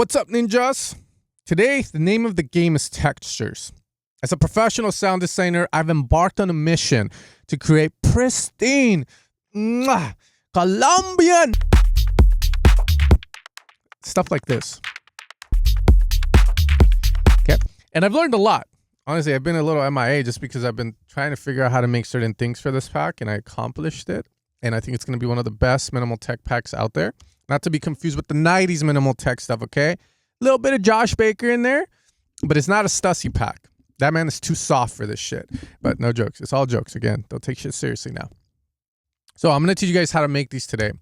What's up, ninjas? Today, the name of the game is textures. As a professional sound designer, I've embarked on a mission to create pristine, Colombian stuff like this. Okay, and I've learned a lot. Honestly, I've been a little MIA just because I've been trying to figure out how to make certain things for this pack, and I accomplished it. And I think it's going to be one of the best minimal tech packs out there. Not to be confused with the 90s minimal tech stuff, okay? A little bit of Josh Baker in there, but it's not a Stussy pack. That man is too soft for this shit. But no jokes. It's all jokes. Again, don't take shit seriously now. So I'm going to teach you guys how to make these today.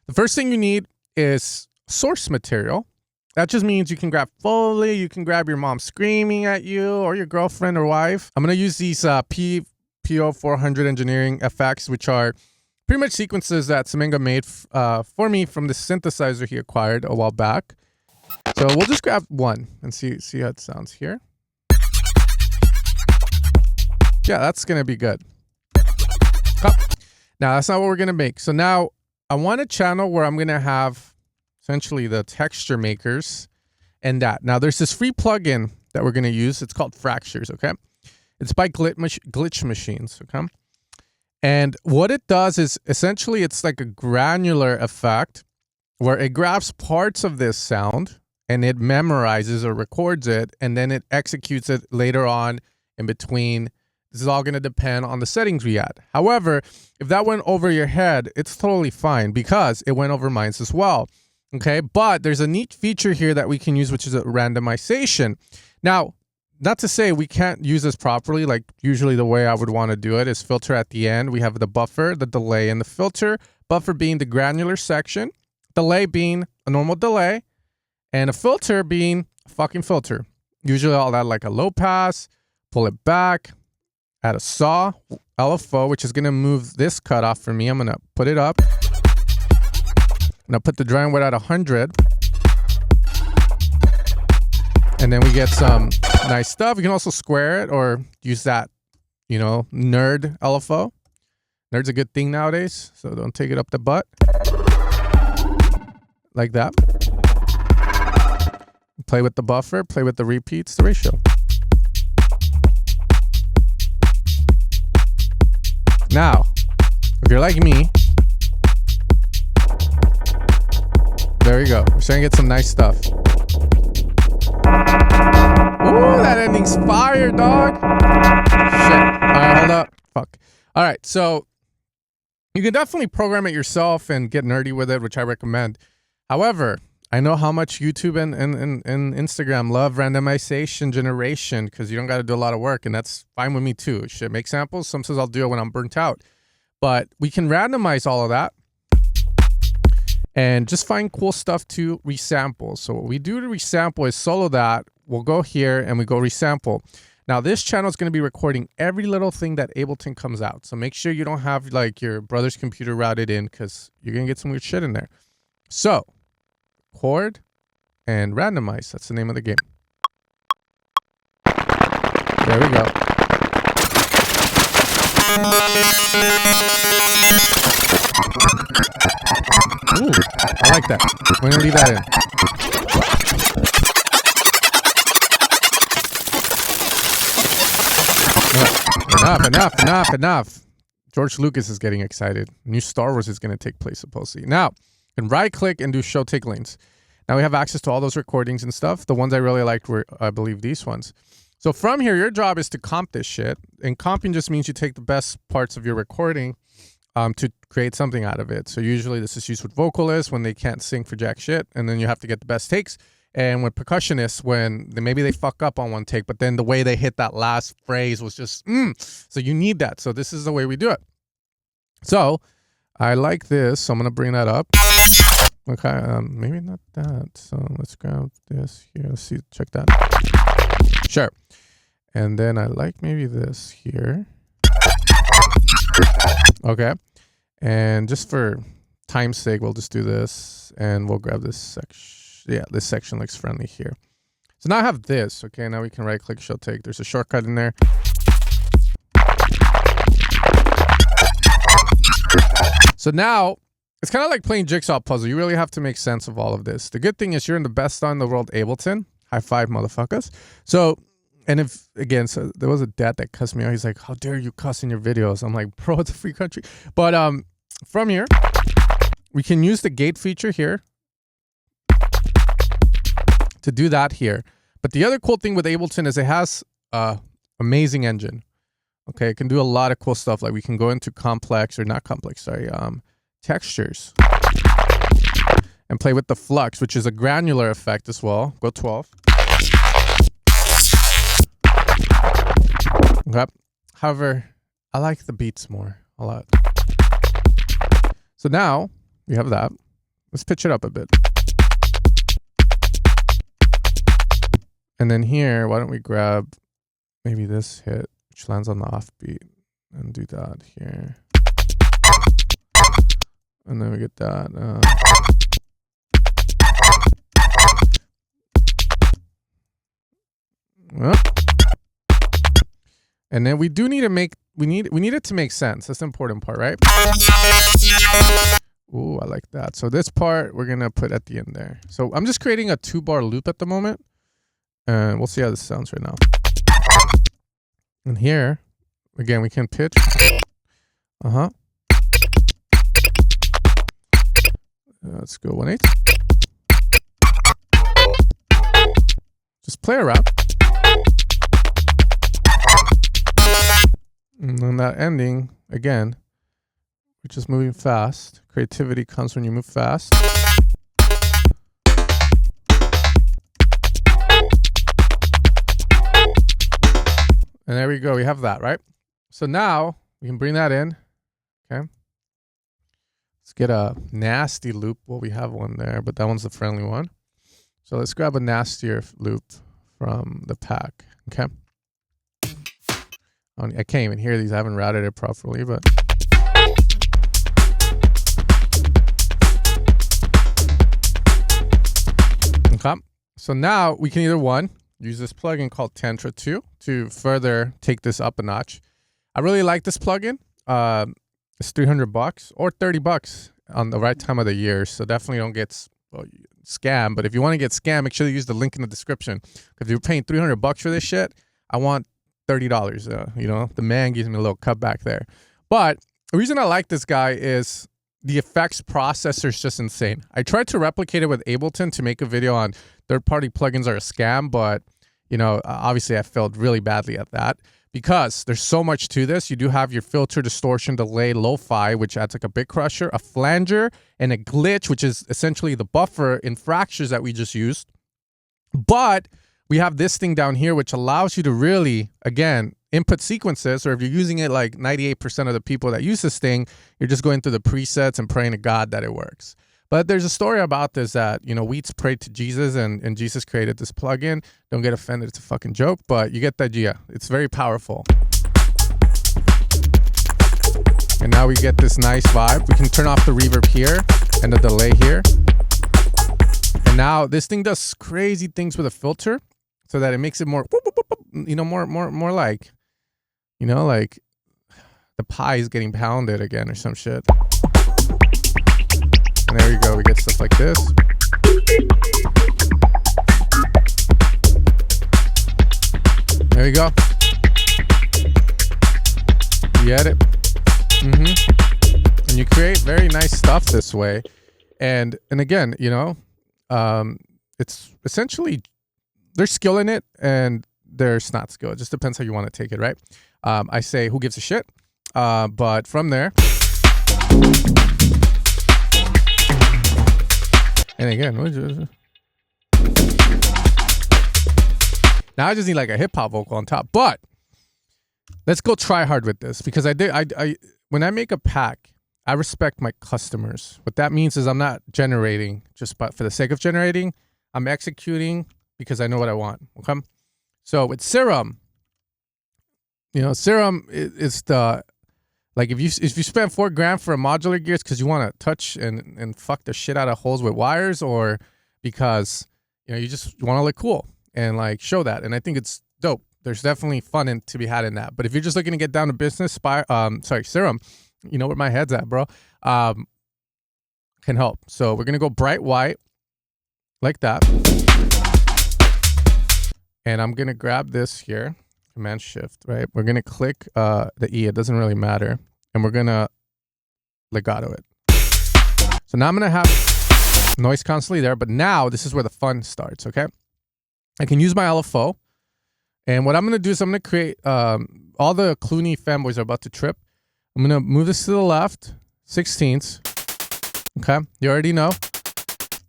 The first thing you need is source material. That just means you can grab Foley, you can grab your mom screaming at you, or your girlfriend or wife. I'm going to use these PO400 engineering effects, which are pretty much sequences that Semenga made for me from the synthesizer he acquired a while back. So we'll just grab one and see how it sounds here. Yeah, that's going to be good. Oh. Now, that's not what we're going to make. So now I want a channel where I'm going to have essentially the texture makers and that. Now, there's this free plugin that we're going to use. It's called Fractures, okay? It's by Glitch Machines, okay? And what it does is essentially it's like a granular effect where it grabs parts of this sound and it memorizes or records it, and then it executes it later on in between. This is all going to depend on the settings we add. However, if that went over your head, it's totally fine because it went over mine as well. Okay, but there's a neat feature here that we can use, which is a randomization. Now, not to say we can't use this properly. Like usually the way I would want to do it is filter at the end. We have the buffer, the delay, and the filter. Buffer being the granular section, delay being a normal delay, and a filter being a fucking filter. Usually I'll add like a low pass, pull it back, add a saw, LFO, which is going to move this cutoff for me. I'm going to put it up. I'm going to put the dry and wet at 100. And then we get some nice stuff. You can also square it or use that, you know, nerd LFO. Nerd's a good thing nowadays, so don't take it up the butt. Like that. Play with the buffer, play with the repeats, the ratio. Now, if you're like me, there you go. We're starting to get some nice stuff. Ooh, that ending's fire, dog. Shit. All right, hold up. Fuck. All right, so you can definitely program it yourself and get nerdy with it, which I recommend. However, I know how much YouTube and Instagram love randomization generation because you don't got to do a lot of work, and that's fine with me too. Shit, make samples. Sometimes I'll do it when I'm burnt out. But we can randomize all of that and just find cool stuff to resample. So what we do to resample is solo that. We'll go here and we go resample. Now this channel is going to be recording every little thing that Ableton comes out. So make sure you don't have like your brother's computer routed in because you're going to get some weird shit in there. So record and randomize. That's the name of the game. There we go. Ooh, I like that. We're going to leave that in. Enough. George Lucas is getting excited. New Star Wars is going to take place supposedly. Now, you can right click and do show take lanes. Now we have access to all those recordings and stuff. The ones I really liked were, I believe, these ones. So from here, your job is to comp this shit. And comping just means you take the best parts of your recording to create something out of it. So usually this is used with vocalists when they can't sing for jack shit. And then you have to get the best takes. And with percussionists, when maybe they fuck up on one take, but then the way they hit that last phrase was just, So you need that. So this is the way we do it. So I like this. So I'm going to bring that up. Okay, maybe not that. So let's grab this here. Let's see, check that. Sure. And then I like maybe this here. Okay. And just for time's sake, we'll just do this. And we'll grab this section. Yeah, this section looks friendly here. So now I have this. Okay, now we can right click, show take. There's a shortcut in there. So now it's kind of like playing jigsaw puzzle. You really have to make sense of all of this. The good thing is you're in the best star in the world, Ableton. High five, motherfuckers. So, and if, again, so there was a dad that cussed me out. He's like, how dare you cuss in your videos? I'm like, bro, it's a free country. But from here, we can use the gate feature here to do that here. But the other cool thing with Ableton is it has amazing engine. Okay, it can do a lot of cool stuff. Like we can go into complex, or not complex, sorry, textures. And play with the flux, which is a granular effect as well. Go 12. Okay. However, I like the beats more a lot. So now we have that. Let's pitch it up a bit. And then here, why don't we grab maybe this hit, which lands on the offbeat, and do that here. And then we get that. And then we do need to make, we need it to make sense. That's the important part, right? Ooh, I like that. So this part we're gonna put at the end there. So I'm just creating a 2-bar loop at the moment, and we'll see how this sounds right now. And here, again, we can pitch. Let's go 1/8. Just play around. And then that ending, again, we're just moving fast. Creativity comes when you move fast. And there we go. We have that, right? So now we can bring that in. Okay. Let's get a nasty loop. Well, we have one there, but that one's the friendly one. So let's grab a nastier loop from the pack. Okay. I can't even hear these. I haven't routed it properly, but. Okay. So now we can either use this plugin called Tantra 2 to further take this up a notch. I really like this plugin. It's $300 or $30 on the right time of the year. So definitely don't get scammed. But if you want to get scammed, make sure you use the link in the description. If you're paying $300 for this shit, I want $30. You know, the man gives me a little cutback there. But the reason I like this guy is the effects processor is just insane. I tried to replicate it with Ableton to make a video on third-party plugins are a scam, but you know, obviously I failed really badly at that because there's so much to this. You do have your filter, distortion, delay, lo-fi, which adds like a bit crusher, a flanger, and a glitch, which is essentially the buffer in fractures that we just used. But we have this thing down here, which allows you to really, again, input sequences, or if you're using it like 98% of the people that use this thing, you're just going through the presets and praying to God that it works. But there's a story about this that, you know, Wheats prayed to Jesus and Jesus created this plugin. Don't get offended. It's a fucking joke, but you get the idea. It's very powerful. And now we get this nice vibe. We can turn off the reverb here and the delay here. And now this thing does crazy things with a filter so that it makes it more, you know, more like, you know, like the pie is getting pounded again or some shit. And there you go. We get stuff like this. There we go. You get it. And you create very nice stuff this way. And again, you know, it's essentially there's skill in it and there's not skill. It just depends how you want to take it, right? I say, who gives a shit? But from there. And again, now I just need like a hip hop vocal on top. But let's go try hard with this because when I make a pack, I respect my customers. What that means is I'm not generating just for the sake of generating. I'm executing because I know what I want. Okay. So with Serum, you know, Serum is the, like if you spend $4,000 for a modular gear, it's because you want to touch and fuck the shit out of holes with wires, or because, you know, you just want to look cool and like show that. And I think it's dope. There's definitely fun to be had in that. But if you're just looking to get down to business, Serum, you know where my head's at, bro. can help. So we're going to go bright white like that. And I'm going to grab this here, Command Shift, right? We're going to click the E. It doesn't really matter. And we're going to legato it. So now I'm going to have noise constantly there. But now this is where the fun starts, okay? I can use my LFO. And what I'm going to do is I'm going to create all the Clooney fanboys are about to trip. I'm going to move this to the left, 16ths. Okay, you already know.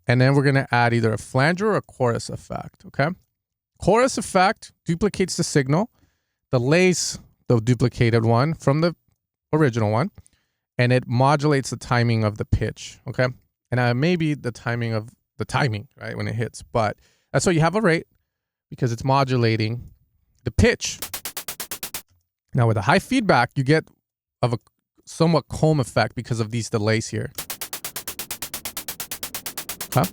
And then we're going to add either a flanger or a chorus effect, okay? Chorus effect duplicates the signal, delays the duplicated one from the original one, and it modulates the timing of the pitch, okay? And maybe the timing of the timing, right, when it hits. But that's why you have a rate, because it's modulating the pitch. Now with a high feedback, you get of a somewhat comb effect because of these delays here. Okay.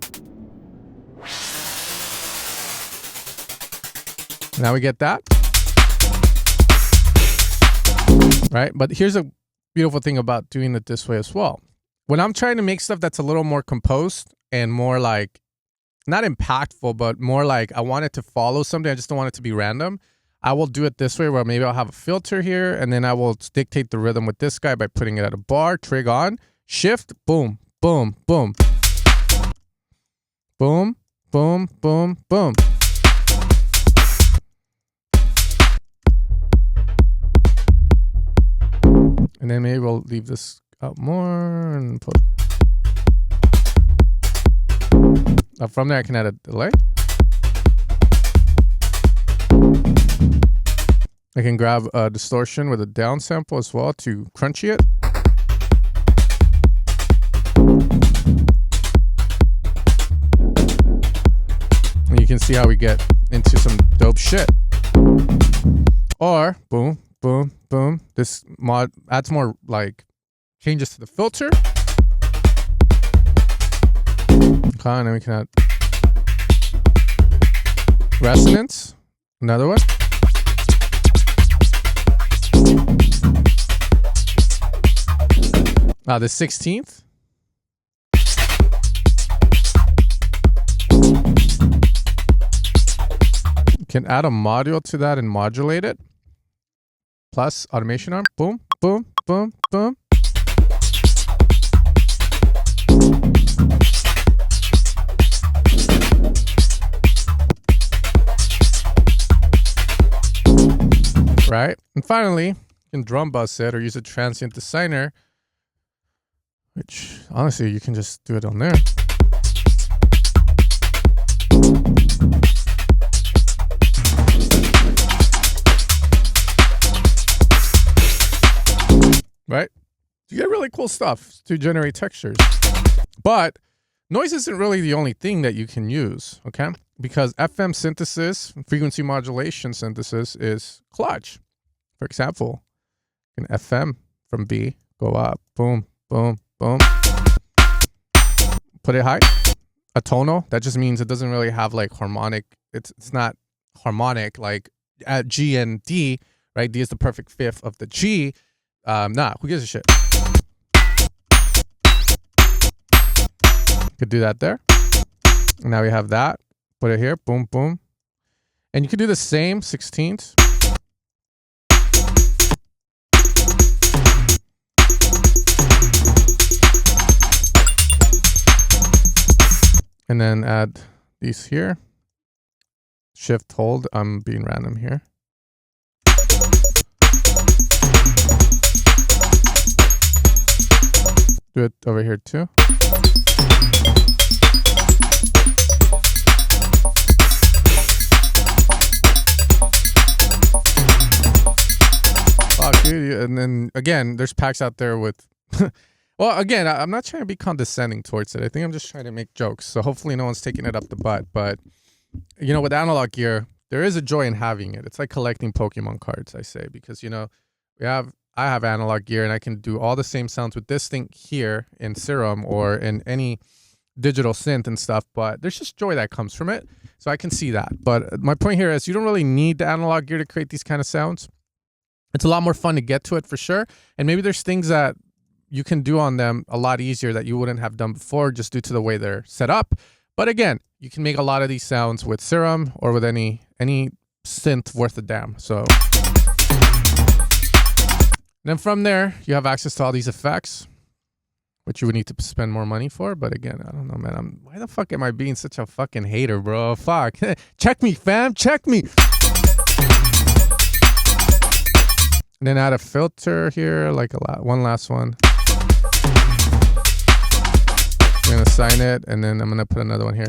Now we get that. Right? But here's a beautiful thing about doing it this way as well. When I'm trying to make stuff that's a little more composed and more like, not impactful, but more like I want it to follow something, I just don't want it to be random, I will do it this way where maybe I'll have a filter here and then I will dictate the rhythm with this guy by putting it at a bar, trig on, shift, boom, boom, boom. Boom, boom, boom, boom. And then maybe we'll leave this out more and put. Now from there I can add a delay. I can grab a distortion with a down sample as well to crunchy it. And you can see how we get into some dope shit. Or boom, boom, boom. This mod adds more like changes to the filter. Okay, and then we can add resonance. Another one. The 16th. You can add a module to that and modulate it. Plus automation arm. Boom, boom, boom, boom. Right? And finally, you can drum bus it or use a transient designer, which honestly, you can just do it on there. Right? You get really cool stuff to generate textures. But noise isn't really the only thing that you can use, okay? Because FM synthesis, frequency modulation synthesis is clutch. For example, an FM from B, go up, boom, boom, boom. Put it high. A tonal, that just means it doesn't really have like harmonic. It's not harmonic like at G and D, right? D is the perfect fifth of the G. Nah, who gives a shit? Could do that there. And now we have that. Put it here, boom, boom. And you could do the same 16th. And then add these here. Shift, hold. I'm being random here. Do it over here too. Fuck, dude. And then again, there's packs out there with well, again, I'm not trying to be condescending towards it. I think I'm just trying to make jokes. So hopefully no one's taking it up the butt. But, you know, with analog gear, there is a joy in having it. It's like collecting Pokemon cards, I say. Because, you know, I have analog gear and I can do all the same sounds with this thing here in Serum or in any digital synth and stuff. But there's just joy that comes from it. So I can see that. But my point here is you don't really need the analog gear to create these kind of sounds. It's a lot more fun to get to it for sure. And maybe there's things that you can do on them a lot easier that you wouldn't have done before just due to the way they're set up. But again, you can make a lot of these sounds with Serum or with any synth worth a damn. So then from there, you have access to all these effects, which you would need to spend more money for. But again, I don't know, man. Why the fuck am I being such a fucking hater, bro? Fuck. Check me, fam. Check me. And then add a filter here, like one last one. I'm going to assign it, and then I'm going to put another one here.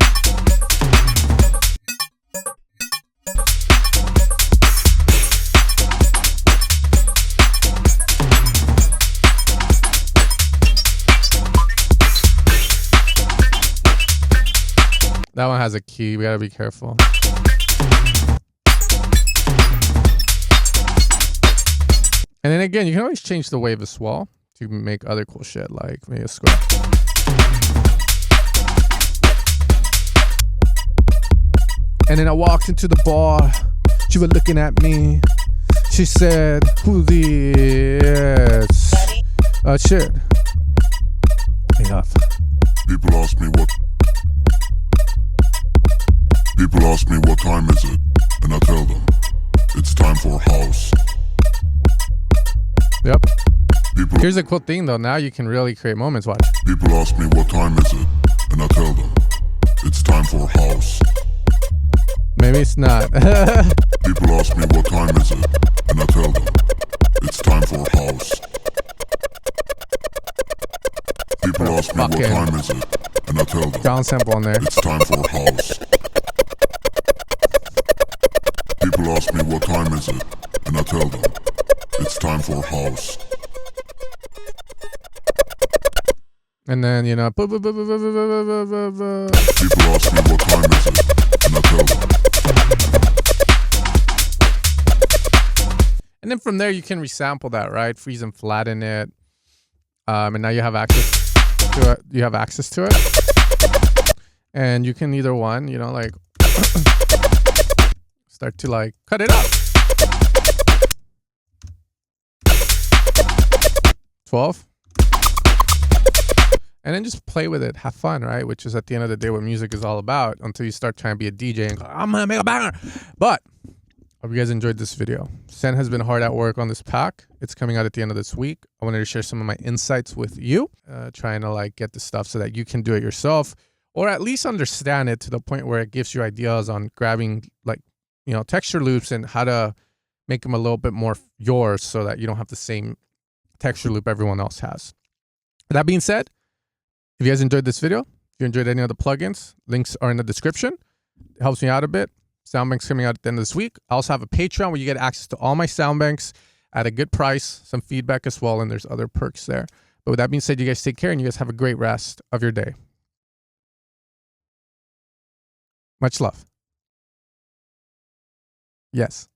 That one has a key. We gotta be careful. And then again, you can always change the wave as well to make other cool shit, like maybe a square. And then I walked into the bar. She was looking at me. She said, "Who this?" Shit. Enough. People ask me what time is it, and I tell them it's time for house. Yep. Here's a cool thing though. Now you can really create moments. Watch. People ask me what time is it, and I tell them it's time for house. Maybe it's not. People ask me what time is it, and I tell them it's time for house. People ask me what time is it, and I tell them down sample on there. It's time for house. People ask me what time is it, and I tell them it's time for house. And then, you know, people ask me what time is it, and I tell them. And then from there, you can resample that, right? Freeze and flatten it. And now you have access to it. You have access to it. And you can either one, you know, like start to like cut it up. 12. And then just play with it, have fun, right? Which is at the end of the day what music is all about, until you start trying to be a DJ and go, I'm gonna make a banger. But hope you guys enjoyed this video. Sen has been hard at work on this pack. It's coming out at the end of this week. I wanted to share some of my insights with you, trying to like get the stuff so that you can do it yourself, or at least understand it to the point where it gives you ideas on grabbing like, you know, texture loops and how to make them a little bit more yours so that you don't have the same texture loop everyone else has. With that being said, if you guys enjoyed this video, if you enjoyed any of the plugins, links are in the description. It helps me out a bit. Sound banks coming out at the end of this week. I also have a Patreon where you get access to all my sound banks at a good price, some feedback as well, and there's other perks there. But with that being said, you guys take care and you guys have a great rest of your day. Much love. Yes.